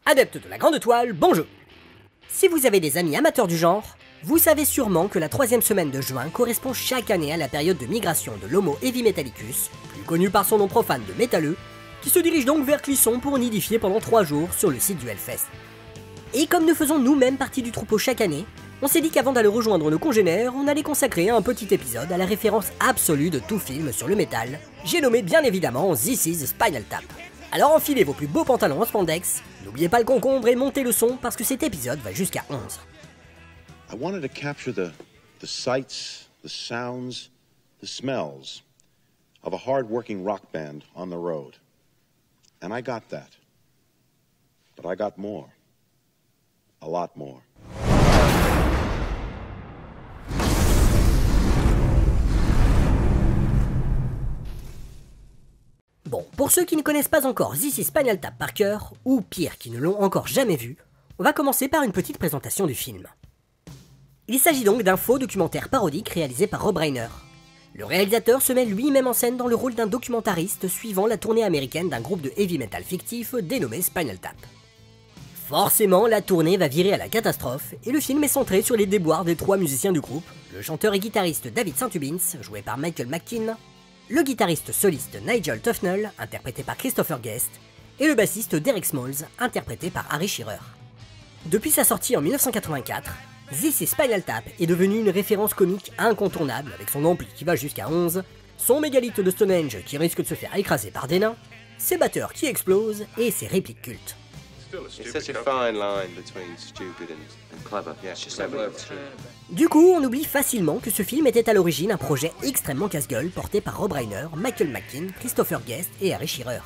Adeptes de la grande toile, bonjour. Si vous avez des amis amateurs du genre, vous savez sûrement que la troisième semaine de juin correspond chaque année à la période de migration de l'Homo heavy metallicus, plus connu par son nom profane de métalleux, qui se dirige donc vers Clisson pour nidifier pendant 3 jours sur le site du Hellfest. Et comme nous faisons nous-mêmes partie du troupeau chaque année, on s'est dit qu'avant d'aller rejoindre nos congénères, on allait consacrer un petit épisode à la référence absolue de tout film sur le métal, j'ai nommé bien évidemment This is Spinal Tap. Alors enfilez vos plus beaux pantalons en spandex, n'oubliez pas le concombre et montez le son parce que cet épisode va jusqu'à 11. I wanted to capture the sights, the sounds, the smells of a hard-working rock band on the road. And I got that. But I got more. A lot more. Bon, pour ceux qui ne connaissent pas encore This is Spinal Tap par cœur, ou pire, qui ne l'ont encore jamais vu, on va commencer par une petite présentation du film. Il s'agit donc d'un faux documentaire parodique réalisé par Rob Reiner. Le réalisateur se met lui-même en scène dans le rôle d'un documentariste suivant la tournée américaine d'un groupe de heavy metal fictif dénommé Spinal Tap. Forcément, la tournée va virer à la catastrophe, et le film est centré sur les déboires des 3 musiciens du groupe, le chanteur et guitariste David St-Hubbins, joué par Michael McKean, le guitariste soliste Nigel Tufnell, interprété par Christopher Guest, et le bassiste Derek Smalls, interprété par Harry Shearer. Depuis sa sortie en 1984, This is Spinal Tap est devenu une référence comique incontournable avec son ampli qui va jusqu'à 11, son mégalithe de Stonehenge qui risque de se faire écraser par des nains, ses batteurs qui explosent et ses répliques cultes. Du coup, on oublie facilement que ce film était à l'origine un projet extrêmement casse-gueule porté par Rob Reiner, Michael McKean, Christopher Guest et Harry Shearer.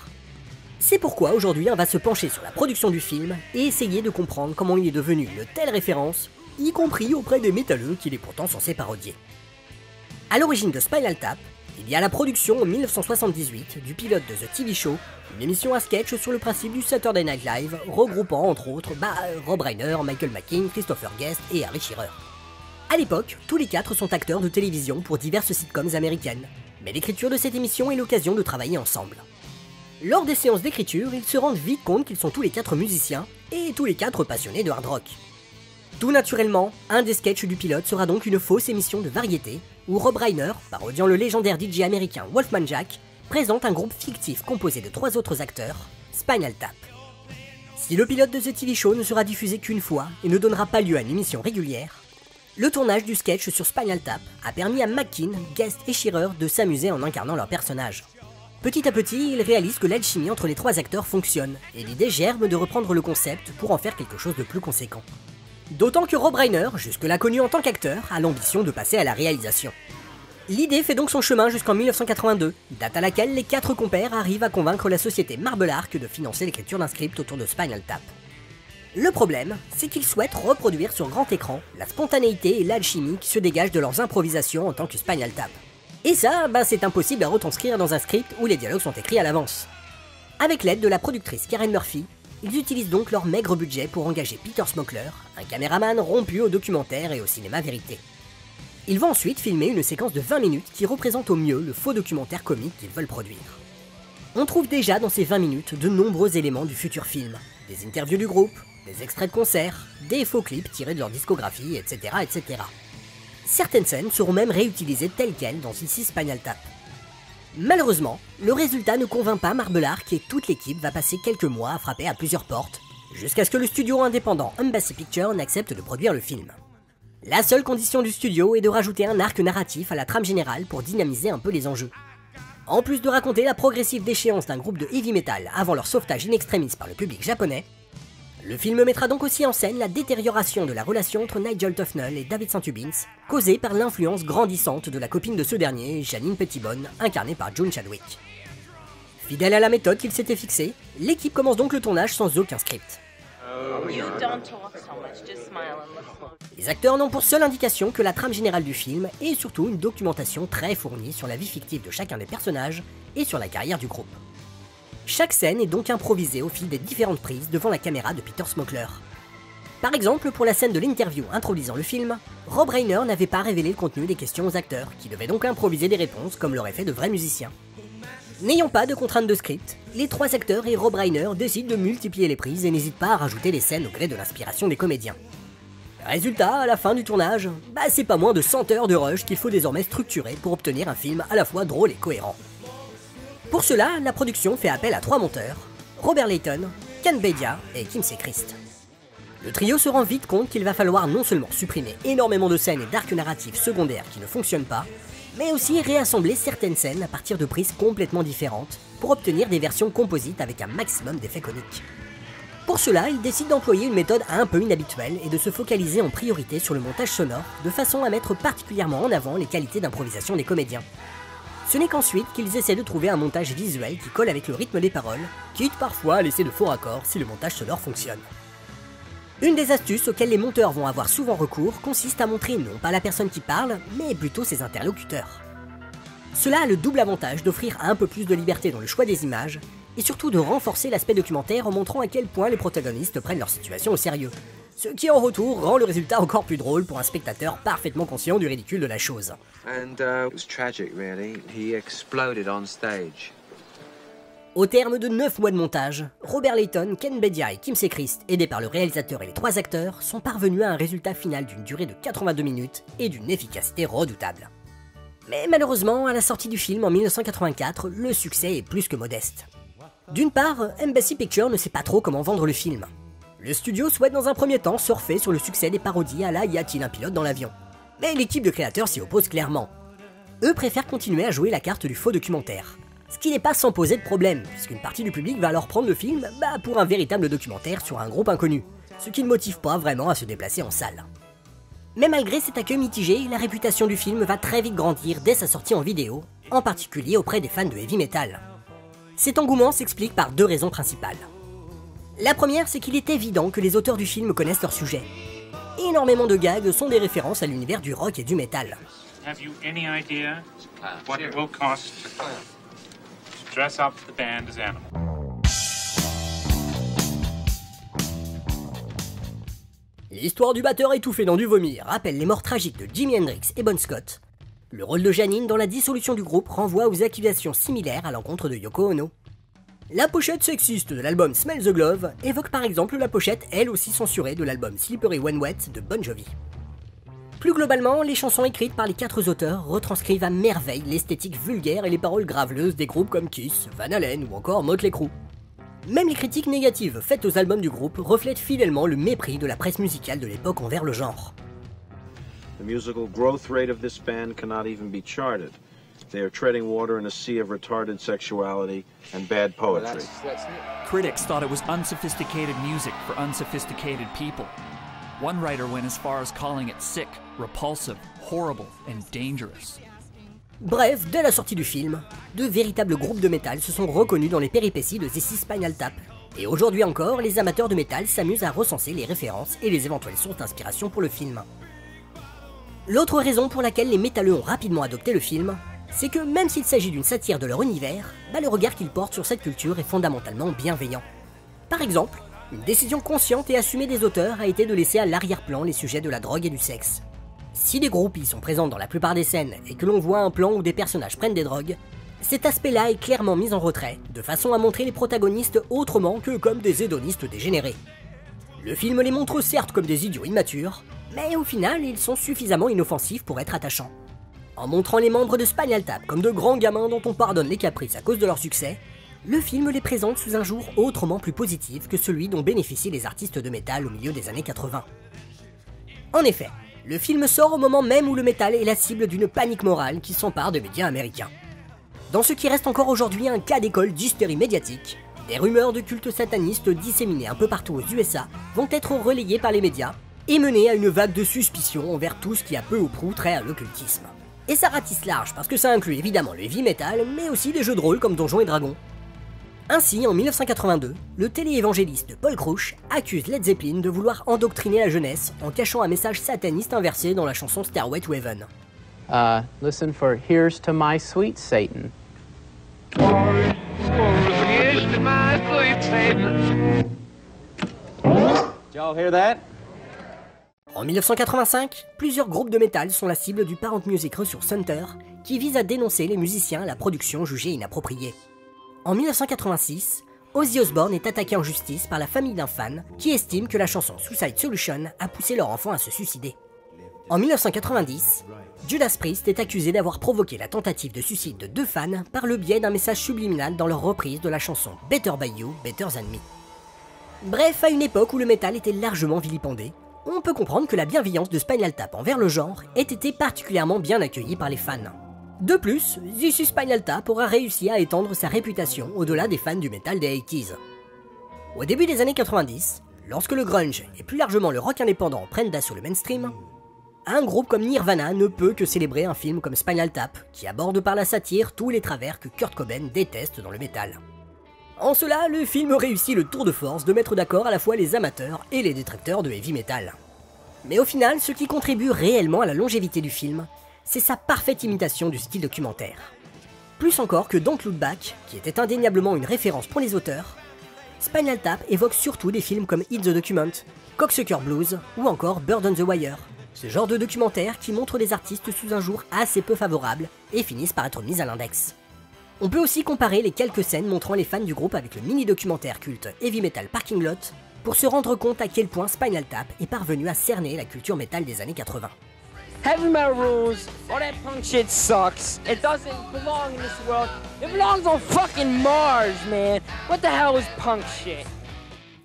C'est pourquoi aujourd'hui on va se pencher sur la production du film et essayer de comprendre comment il est devenu une telle référence, y compris auprès des métalleux qu'il est pourtant censé parodier. A l'origine de Spinal Tap, il y a la production en 1978 du pilote de The TV Show, une émission à sketch sur le principe du Saturday Night Live, regroupant entre autres Rob Reiner, Michael McKean, Christopher Guest et Harry Shearer. A l'époque, tous les 4 sont acteurs de télévision pour diverses sitcoms américaines, mais l'écriture de cette émission est l'occasion de travailler ensemble. Lors des séances d'écriture, ils se rendent vite compte qu'ils sont tous les 4 musiciens, et tous les 4 passionnés de hard rock. Tout naturellement, un des sketchs du pilote sera donc une fausse émission de variété, où Rob Reiner, parodiant le légendaire DJ américain Wolfman Jack, présente un groupe fictif composé de 3 autres acteurs, Spinal Tap. Si le pilote de The TV Show ne sera diffusé qu'une fois et ne donnera pas lieu à une émission régulière, le tournage du sketch sur Spinal Tap a permis à McKean, Guest et Shearer de s'amuser en incarnant leurs personnages. Petit à petit, ils réalisent que l'alchimie entre les 3 acteurs fonctionne, et l'idée germe de reprendre le concept pour en faire quelque chose de plus conséquent. D'autant que Rob Reiner, jusque-là connu en tant qu'acteur, a l'ambition de passer à la réalisation. L'idée fait donc son chemin jusqu'en 1982, date à laquelle les 4 compères arrivent à convaincre la société Marble Arc de financer l'écriture d'un script autour de Spinal Tap. Le problème, c'est qu'ils souhaitent reproduire sur grand écran la spontanéité et l'alchimie qui se dégagent de leurs improvisations en tant que Spinal Tap. Et ça, c'est impossible à retranscrire dans un script où les dialogues sont écrits à l'avance. Avec l'aide de la productrice Karen Murphy, ils utilisent donc leur maigre budget pour engager Peter Smokler, un caméraman rompu au documentaire et au cinéma vérité. Ils vont ensuite filmer une séquence de 20 minutes qui représente au mieux le faux documentaire comique qu'ils veulent produire. On trouve déjà dans ces 20 minutes de nombreux éléments du futur film, des interviews du groupe, des extraits de concerts, des faux clips tirés de leur discographie, etc. etc. Certaines scènes seront même réutilisées telles quelles dans This is Spinal Tap. Malheureusement, le résultat ne convainc pas Marble Arc et toute l'équipe va passer quelques mois à frapper à plusieurs portes, jusqu'à ce que le studio indépendant Embassy Pictures n'accepte de produire le film. La seule condition du studio est de rajouter un arc narratif à la trame générale pour dynamiser un peu les enjeux. En plus de raconter la progressive déchéance d'un groupe de heavy metal avant leur sauvetage in extremis par le public japonais, le film mettra donc aussi en scène la détérioration de la relation entre Nigel Tufnell et David St-Hubbins, causée par l'influence grandissante de la copine de ce dernier, Janine Pettibone, incarnée par June Chadwick. Fidèle à la méthode qu'il s'était fixée, l'équipe commence donc le tournage sans aucun script. Les acteurs n'ont pour seule indication que la trame générale du film et surtout une documentation très fournie sur la vie fictive de chacun des personnages et sur la carrière du groupe. Chaque scène est donc improvisée au fil des différentes prises devant la caméra de Peter Smokler. Par exemple, pour la scène de l'interview introduisant le film, Rob Reiner n'avait pas révélé le contenu des questions aux acteurs, qui devaient donc improviser des réponses comme l'auraient fait de vrais musiciens. N'ayant pas de contraintes de script, les 3 acteurs et Rob Reiner décident de multiplier les prises et n'hésitent pas à rajouter des scènes au gré de l'inspiration des comédiens. Résultat, à la fin du tournage, c'est pas moins de 100 heures de rush qu'il faut désormais structurer pour obtenir un film à la fois drôle et cohérent. Pour cela, la production fait appel à 3 monteurs, Robert Layton, Ken Bedia et Kinsey Christ. Le trio se rend vite compte qu'il va falloir non seulement supprimer énormément de scènes et d'arcs narratifs secondaires qui ne fonctionnent pas, mais aussi réassembler certaines scènes à partir de prises complètement différentes pour obtenir des versions composites avec un maximum d'effets comiques. Pour cela, ils décident d'employer une méthode un peu inhabituelle et de se focaliser en priorité sur le montage sonore, de façon à mettre particulièrement en avant les qualités d'improvisation des comédiens. Ce n'est qu'ensuite qu'ils essaient de trouver un montage visuel qui colle avec le rythme des paroles, quitte parfois à laisser de faux raccords si le montage sonore fonctionne. Une des astuces auxquelles les monteurs vont avoir souvent recours consiste à montrer non pas la personne qui parle, mais plutôt ses interlocuteurs. Cela a le double avantage d'offrir un peu plus de liberté dans le choix des images, et surtout de renforcer l'aspect documentaire en montrant à quel point les protagonistes prennent leur situation au sérieux, ce qui en retour rend le résultat encore plus drôle pour un spectateur parfaitement conscient du ridicule de la chose. It was tragic, really. He exploded on stage. Au terme de 9 mois de montage, Robert Layton, Ken Bedia et Kinsey Christ, aidés par le réalisateur et les 3 acteurs, sont parvenus à un résultat final d'une durée de 82 minutes et d'une efficacité redoutable. Mais malheureusement, à la sortie du film en 1984, le succès est plus que modeste. D'une part, Embassy Pictures ne sait pas trop comment vendre le film. Le studio souhaite dans un premier temps surfer sur le succès des parodies à la Y a-t-il un pilote dans l'avion. Mais l'équipe de créateurs s'y oppose clairement. Eux préfèrent continuer à jouer la carte du faux documentaire. Ce qui n'est pas sans poser de problème, puisqu'une partie du public va alors prendre le film pour un véritable documentaire sur un groupe inconnu, ce qui ne motive pas vraiment à se déplacer en salle. Mais malgré cet accueil mitigé, la réputation du film va très vite grandir dès sa sortie en vidéo, en particulier auprès des fans de heavy metal. Cet engouement s'explique par 2 raisons principales. La première, c'est qu'il est évident que les auteurs du film connaissent leur sujet. Énormément de gags sont des références à l'univers du rock et du métal. Have you any idea what it will cost to dress up the band as animals? L'histoire du batteur étouffé dans du vomi rappelle les morts tragiques de Jimi Hendrix et Bon Scott. Le rôle de Janine dans la dissolution du groupe renvoie aux accusations similaires à l'encontre de Yoko Ono. La pochette sexiste de l'album Smell the Glove évoque par exemple la pochette elle aussi censurée de l'album Slippery When Wet de Bon Jovi. Plus globalement, les chansons écrites par les 4 auteurs retranscrivent à merveille l'esthétique vulgaire et les paroles graveleuses des groupes comme Kiss, Van Halen ou encore Motley Crue. Même les critiques négatives faites aux albums du groupe reflètent fidèlement le mépris de la presse musicale de l'époque envers le genre. The musical growth rate of this band cannot even be charted. They are treading water in a sea of retarded sexuality and bad poetry. Critics thought it was unsophisticated music for unsophisticated people. One writer went as far as calling it sick, repulsive, horrible, and dangerous. Bref, dès la sortie du film, de véritables groupes de métal se sont reconnus dans les péripéties de This Is Spinal Tap, et aujourd'hui encore, les amateurs de métal s'amusent à recenser les références et les éventuelles sources d'inspiration pour le film. L'autre raison pour laquelle les métalleux ont rapidement adopté le film, c'est que même s'il s'agit d'une satire de leur univers, le regard qu'ils portent sur cette culture est fondamentalement bienveillant. Par exemple, une décision consciente et assumée des auteurs a été de laisser à l'arrière-plan les sujets de la drogue et du sexe. Si des groupies sont présents dans la plupart des scènes et que l'on voit un plan où des personnages prennent des drogues, cet aspect-là est clairement mis en retrait, de façon à montrer les protagonistes autrement que comme des hédonistes dégénérés. Le film les montre certes comme des idiots immatures, mais au final ils sont suffisamment inoffensifs pour être attachants. En montrant les membres de Spinal Tap comme de grands gamins dont on pardonne les caprices à cause de leur succès, le film les présente sous un jour autrement plus positif que celui dont bénéficient les artistes de métal au milieu des années 80. En effet, le film sort au moment même où le métal est la cible d'une panique morale qui s'empare des médias américains. Dans ce qui reste encore aujourd'hui un cas d'école d'hystérie médiatique, des rumeurs de cultes satanistes disséminées un peu partout aux USA vont être relayées par les médias et mener à une vague de suspicion envers tout ce qui a peu ou prou trait à l'occultisme. Et ça ratisse large parce que ça inclut évidemment le heavy metal, mais aussi des jeux de rôle comme Donjons et Dragons. Ainsi, en 1982, le télé-évangéliste Paul Crouch accuse Led Zeppelin de vouloir endoctriner la jeunesse en cachant un message sataniste inversé dans la chanson Stairway to Heaven. Listen for Here's to my sweet Satan. Here's to my sweet Satan. Did y'all hear that? En 1985, plusieurs groupes de métal sont la cible du Parent Music Resource Center qui vise à dénoncer les musiciens à la production jugée inappropriée. En 1986, Ozzy Osbourne est attaqué en justice par la famille d'un fan qui estime que la chanson Suicide Solution a poussé leur enfant à se suicider. En 1990, Judas Priest est accusé d'avoir provoqué la tentative de suicide de 2 fans par le biais d'un message subliminal dans leur reprise de la chanson Better By You, Better Than Me. Bref, à une époque où le métal était largement vilipendé, on peut comprendre que la bienveillance de Spinal Tap envers le genre ait été particulièrement bien accueillie par les fans. De plus, This is Spinal Tap aura réussi à étendre sa réputation au-delà des fans du métal des 80s. Au début des années 90, lorsque le grunge et plus largement le rock indépendant prennent d'assaut le mainstream, un groupe comme Nirvana ne peut que célébrer un film comme Spinal Tap, qui aborde par la satire tous les travers que Kurt Cobain déteste dans le métal. En cela, le film réussit le tour de force de mettre d'accord à la fois les amateurs et les détracteurs de heavy metal. Mais au final, ce qui contribue réellement à la longévité du film, c'est sa parfaite imitation du style documentaire. Plus encore que Don't Look Back, qui était indéniablement une référence pour les auteurs, Spinal Tap évoque surtout des films comme Hit the Document, Cocksucker Blues ou encore Bird on the Wire, ce genre de documentaire qui montre des artistes sous un jour assez peu favorable et finissent par être mis à l'index. On peut aussi comparer les quelques scènes montrant les fans du groupe avec le mini-documentaire culte Heavy Metal Parking Lot pour se rendre compte à quel point Spinal Tap est parvenu à cerner la culture métal des années 80. Heavy metal rules. All that punk shit sucks. It doesn't belong in this world. It belongs on fucking Mars, man. What the hell is punk shit?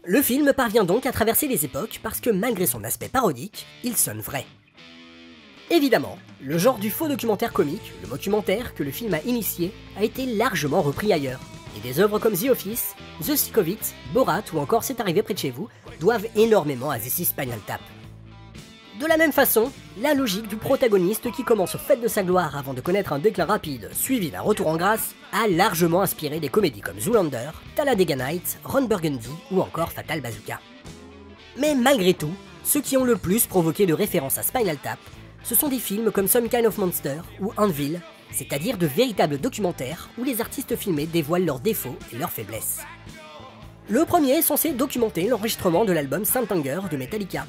Le film parvient donc à traverser les époques parce que malgré son aspect parodique, il sonne vrai. Évidemment, le genre du faux documentaire comique, le mockumentaire que le film a initié, a été largement repris ailleurs. Et des œuvres comme The Office, The Sick of It, Borat ou encore C'est arrivé près de chez vous doivent énormément à This is Spinal Tap. De la même façon, la logique du protagoniste qui commence au fait de sa gloire avant de connaître un déclin rapide, suivi d'un retour en grâce, a largement inspiré des comédies comme Zoolander, Talladega Nights, Ron Burgundy ou encore Fatal Bazooka. Mais malgré tout, ceux qui ont le plus provoqué de références à Spinal Tap, ce sont des films comme Some Kind of Monster ou Anvil, c'est-à-dire de véritables documentaires où les artistes filmés dévoilent leurs défauts et leurs faiblesses. Le premier est censé documenter l'enregistrement de l'album Saint Anger de Metallica.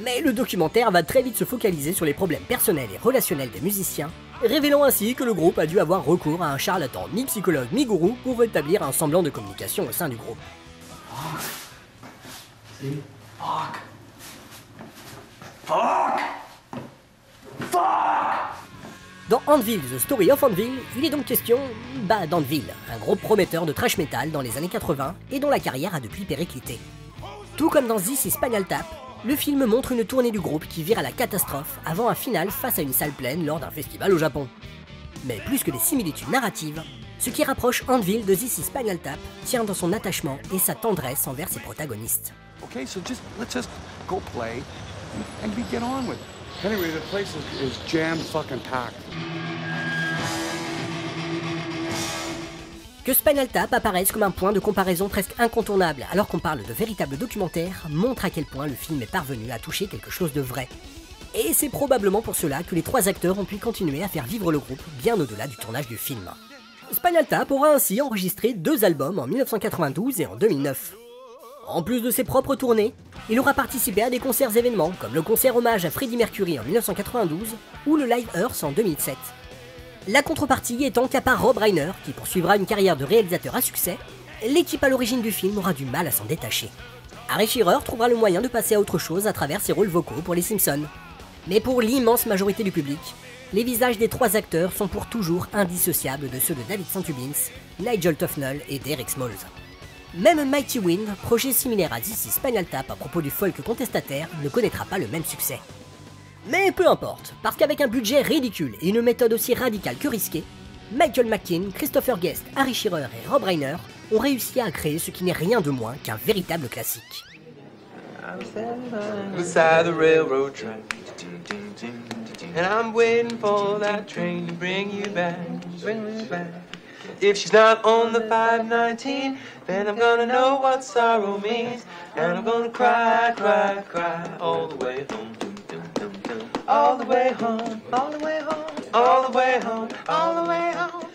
Mais le documentaire va très vite se focaliser sur les problèmes personnels et relationnels des musiciens, révélant ainsi que le groupe a dû avoir recours à un charlatan mi-psychologue mi-gourou pour établir un semblant de communication au sein du groupe. Dans Anvil, The Story of Anvil, il est donc question d'Anvil, un groupe prometteur de thrash metal dans les années 80 et dont la carrière a depuis périclité. Tout comme dans This is Spinal Tap, le film montre une tournée du groupe qui vire à la catastrophe avant un final face à une salle pleine lors d'un festival au Japon. Mais plus que des similitudes narratives, ce qui rapproche Anvil de This is Spinal Tap tient dans son attachement et sa tendresse envers ses protagonistes. Okay, so let's just go play and we get on with it. Anyway, the place is jam fucking packed. Que Spinal Tap apparaisse comme un point de comparaison presque incontournable alors qu'on parle de véritables documentaires montre à quel point le film est parvenu à toucher quelque chose de vrai. Et c'est probablement pour cela que les 3 acteurs ont pu continuer à faire vivre le groupe bien au-delà du tournage du film. Spinal Tap aura ainsi enregistré 2 albums en 1992 et en 2009. En plus de ses propres tournées, il aura participé à des concerts événements comme le concert hommage à Freddie Mercury en 1992 ou le Live Earth en 2007. La contrepartie étant qu'à part Rob Reiner, qui poursuivra une carrière de réalisateur à succès, l'équipe à l'origine du film aura du mal à s'en détacher. Harry Shearer trouvera le moyen de passer à autre chose à travers ses rôles vocaux pour les Simpsons. Mais pour l'immense majorité du public, les visages des 3 acteurs sont pour toujours indissociables de ceux de David St. Hubbins, Nigel Tufnell et Derek Smalls. Même Mighty Wind, projet similaire à This is Spinal Tap à propos du folk contestataire, ne connaîtra pas le même succès. Mais peu importe, parce qu'avec un budget ridicule et une méthode aussi radicale que risquée, Michael McKean, Christopher Guest, Harry Shearer et Rob Reiner ont réussi à créer ce qui n'est rien de moins qu'un véritable classique. If she's not on the 519, then I'm gonna know what sorrow means, and I'm gonna cry, cry, cry all the way home. All the way home, all the way home, all the way home, all the way home.